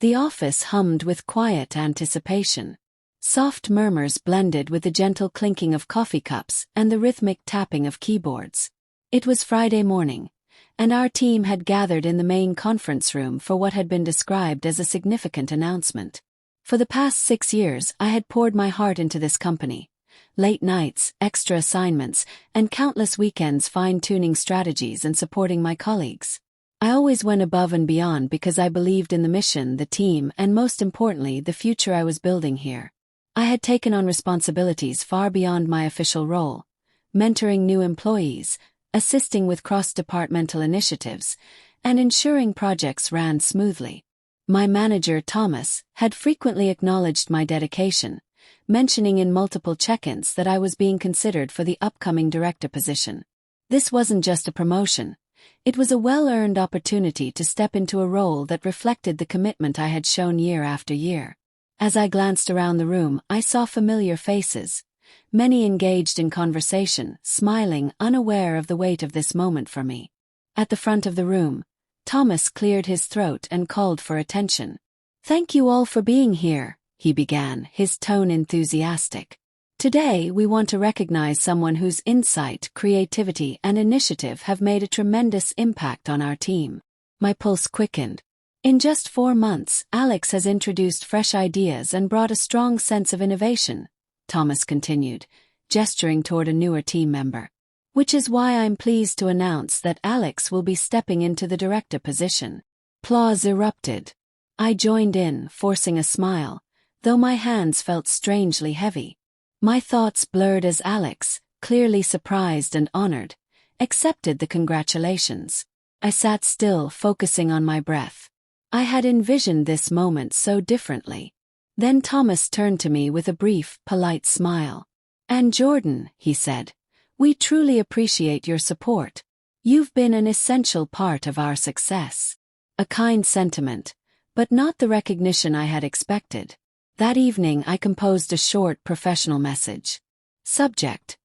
The office hummed with quiet anticipation. Soft murmurs blended with the gentle clinking of coffee cups and the rhythmic tapping of keyboards. It was Friday morning, and our team had gathered in the main conference room for what had been described as a significant announcement. For the past 6 years, I had poured my heart into this company. Late nights, extra assignments, and countless weekends fine-tuning strategies and supporting my colleagues. I always went above and beyond because I believed in the mission, the team, and most importantly, the future I was building here. I had taken on responsibilities far beyond my official role, mentoring new employees, assisting with cross-departmental initiatives, and ensuring projects ran smoothly. My manager, Thomas, had frequently acknowledged my dedication, mentioning in multiple check-ins that I was being considered for the upcoming director position. This wasn't just a promotion. It was a well-earned opportunity to step into a role that reflected the commitment I had shown year after year. As I glanced around the room, I saw familiar faces, many engaged in conversation, smiling, unaware of the weight of this moment for me. At the front of the room, Thomas cleared his throat and called for attention. "Thank you all for being here," he began, his tone enthusiastic. "Today we want to recognize someone whose insight, creativity, and initiative have made a tremendous impact on our team." My pulse quickened. In just 4 months, Alex has introduced fresh ideas and brought a strong sense of innovation, Thomas continued, gesturing toward a newer team member. "Which is why I'm pleased to announce that Alex will be stepping into the director position." Applause erupted. I joined in, forcing a smile, though my hands felt strangely heavy. My thoughts blurred as Alex, clearly surprised and honored, accepted the congratulations. I sat still, focusing on my breath. I had envisioned this moment so differently. Then Thomas turned to me with a brief, polite smile. "And Jordan," he said, "we truly appreciate your support. You've been an essential part of our success." A kind sentiment, but not the recognition I had expected. That evening I composed a short professional message. Subject: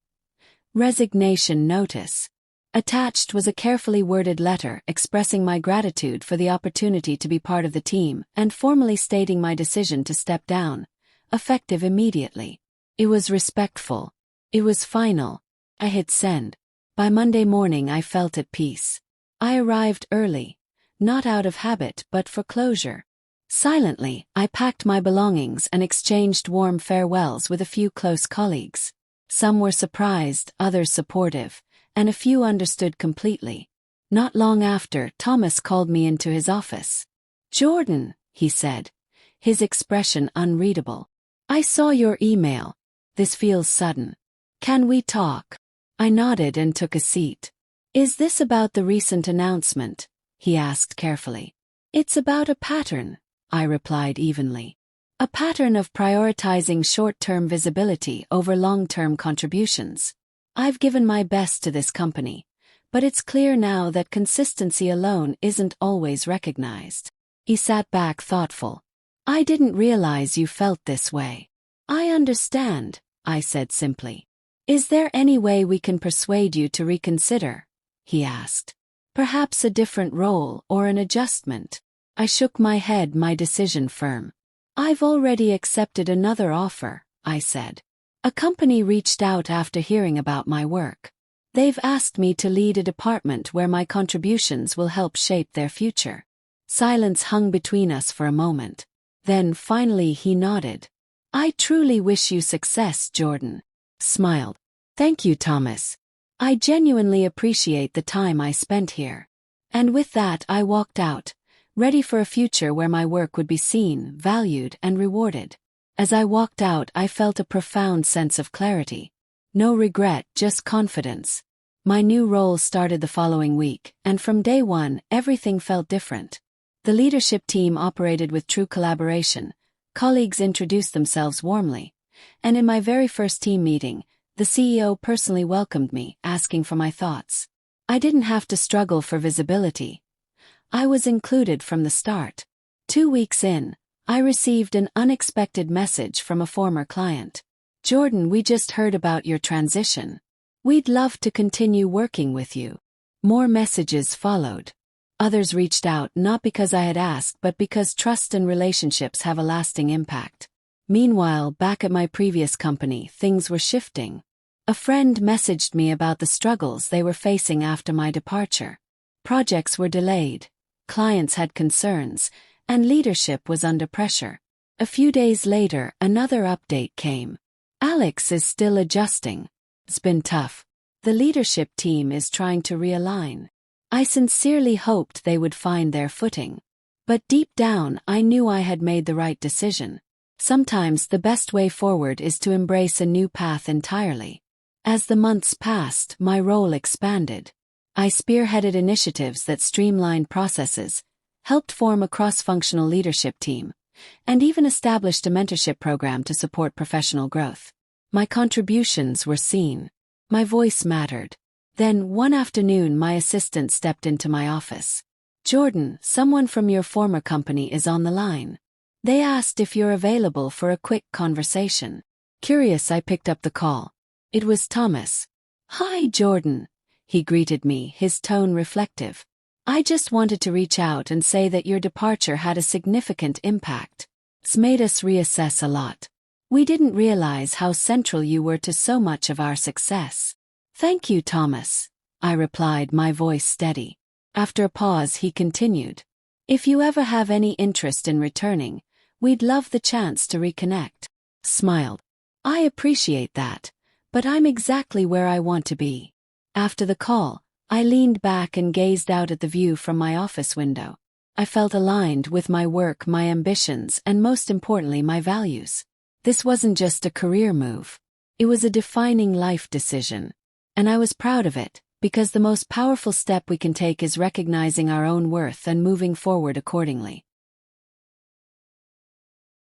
Resignation Notice. Attached was a carefully worded letter expressing my gratitude for the opportunity to be part of the team and formally stating my decision to step down, effective immediately. It was respectful. It was final. I hit send. By Monday morning I felt at peace. I arrived early, not out of habit but for closure. Silently, I packed my belongings and exchanged warm farewells with a few close colleagues. Some were surprised, others supportive, and a few understood completely. Not long after, Thomas called me into his office. "Jordan," he said, his expression unreadable. "I saw your email. This feels sudden. Can we talk?" I nodded and took a seat. "Is this about the recent announcement?" he asked carefully. "It's about a pattern," I replied evenly. "A pattern of prioritizing short-term visibility over long-term contributions. I've given my best to this company, but it's clear now that consistency alone isn't always recognized." He sat back thoughtful. "I didn't realize you felt this way." "I understand," I said simply. "Is there any way we can persuade you to reconsider?" he asked. "Perhaps a different role or an adjustment?" I shook my head, my decision firm. "I've already accepted another offer," I said. "A company reached out after hearing about my work. They've asked me to lead a department where my contributions will help shape their future." Silence hung between us for a moment. Then finally he nodded. "I truly wish you success, Jordan." Smiled. "Thank you, Thomas. I genuinely appreciate the time I spent here." And with that I walked out, ready for a future where my work would be seen, valued, and rewarded. As I walked out, I felt a profound sense of clarity. No regret, just confidence. My new role started the following week, and from day one, everything felt different. The leadership team operated with true collaboration, colleagues introduced themselves warmly, and in my very first team meeting, the CEO personally welcomed me, asking for my thoughts. I didn't have to struggle for visibility. I was included from the start. 2 weeks in, I received an unexpected message from a former client. "Jordan, we just heard about your transition. We'd love to continue working with you." More messages followed. Others reached out not because I had asked but because trust and relationships have a lasting impact. Meanwhile, back at my previous company, things were shifting. A friend messaged me about the struggles they were facing after my departure. Projects were delayed, clients had concerns, and leadership was under pressure. A few days later, another update came. Alex is still adjusting. It's been tough. The leadership team is trying to realign. I sincerely hoped they would find their footing. But deep down, I knew I had made the right decision. Sometimes the best way forward is to embrace a new path entirely. As the months passed, my role expanded. I spearheaded initiatives that streamlined processes, helped form a cross-functional leadership team, and even established a mentorship program to support professional growth. My contributions were seen. My voice mattered. Then, one afternoon, my assistant stepped into my office. "Jordan, someone from your former company is on the line. They asked if you're available for a quick conversation." Curious, I picked up the call. It was Thomas. "Hi, Jordan," he greeted me, his tone reflective. "I just wanted to reach out and say that your departure had a significant impact. It's made us reassess a lot. We didn't realize how central you were to so much of our success." "Thank you, Thomas," I replied, my voice steady. After a pause, he continued. "If you ever have any interest in returning, we'd love the chance to reconnect." Smiled. "I appreciate that, but I'm exactly where I want to be." After the call, I leaned back and gazed out at the view from my office window. I felt aligned with my work, my ambitions, and most importantly, my values. This wasn't just a career move. It was a defining life decision. And I was proud of it, because the most powerful step we can take is recognizing our own worth and moving forward accordingly.